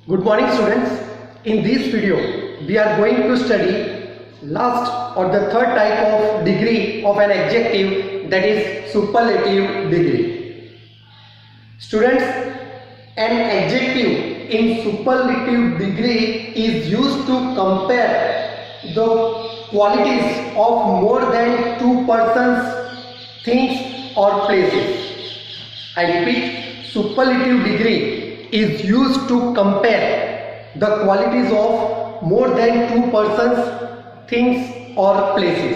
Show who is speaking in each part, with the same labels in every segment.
Speaker 1: Good morning students. In this video we are going to study last or the third type of degree of an adjective, that is superlative degree. Students, an adjective in superlative degree is used to compare the qualities of more than two persons, things or places. I repeat, superlative degree is used to compare the qualities of more than two persons, things or places.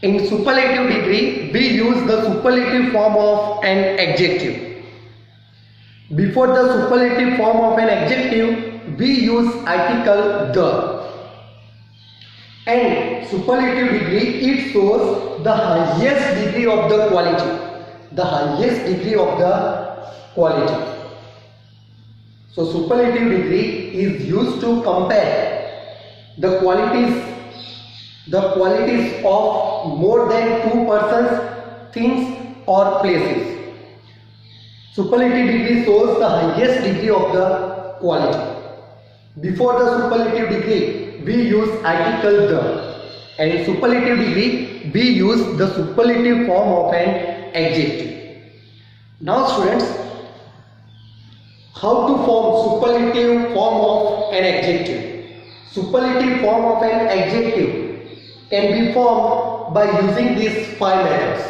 Speaker 1: In superlative degree, we use the superlative form of an adjective. Before the superlative form of an adjective, we use article the. And superlative degree, it shows the highest degree of the quality. The highest degree of the quality. So superlative degree is used to compare the qualities of more than two persons, things or places. Superlative degree shows the highest degree of the quality. Before the superlative degree, we use article the, and in superlative degree we use the superlative form of an adjective. Now students, how to form superlative form of an adjective? Superlative form of an adjective can be formed by using these 5 methods.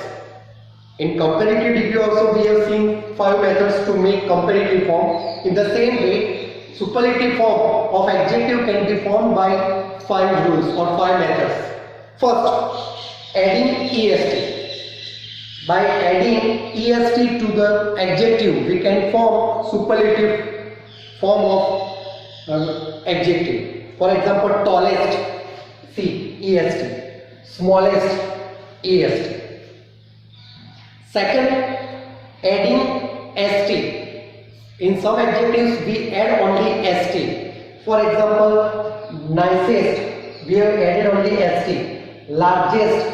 Speaker 1: In comparative degree also we have seen 5 methods to make comparative form. In the same way, superlative form of adjective can be formed by 5 rules or 5 methods. First, adding est. By adding est to the adjective, we can form superlative form of adjective. For example, tallest, see, est. Smallest, est. Second, adding st. In some adjectives, we add only st. For example, nicest, we have added only st. Largest,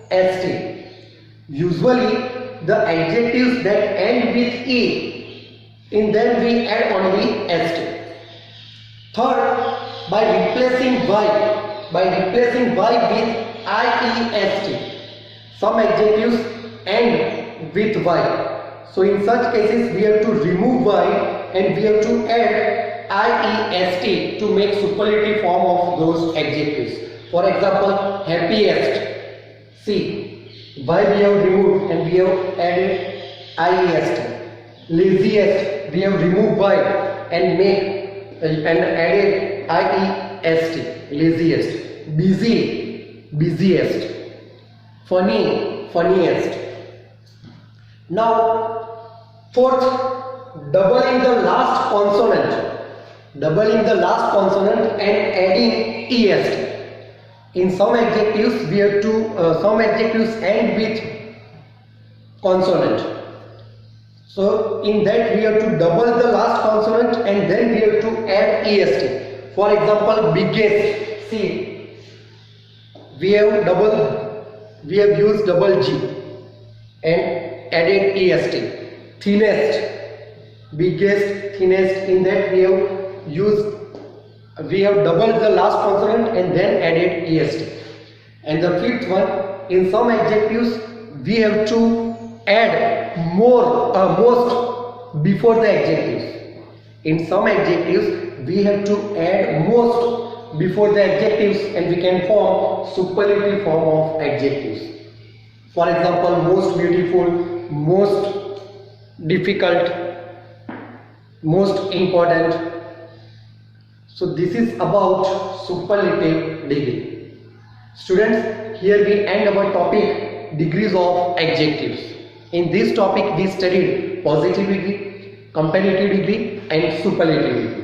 Speaker 1: st. Usually, the adjectives that end with e, in them we add only st. Third, by replacing y with iest. Some adjectives end with y. So in such cases, we have to remove y and we have to add iest to make superlative form of those adjectives. For example, happiest. See, y we have removed and we have added iest. Laziest, we have removed y and added iest. Laziest. Busy, busiest. Funny, funniest. Now, fourth, doubling the last consonant and adding est. In some adjectives, we have to some adjectives end with consonant. So in that we have to double the last consonant and then we have to add est. For example, biggest. See, we have used double G and added est. Thinnest, biggest, thinnest. In that we have doubled the last consonant and then added est. And the fifth one, in some adjectives we have to add most before the adjectives. In some adjectives we have to add most before the adjectives and we can form superlative form of adjectives. For example, most beautiful, most difficult, most important. So this is about superlative degree. Students, here we end our topic degrees of adjectives. In this topic we studied positive degree, comparative degree and superlative degree.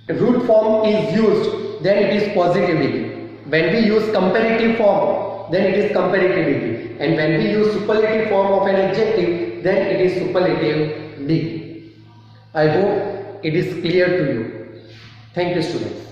Speaker 1: If root form is used, then it is positive degree. When we use comparative form, then it is comparative degree. And when we use superlative form of an adjective, then it is superlative degree. I hope it is clear to you. Thank you, students.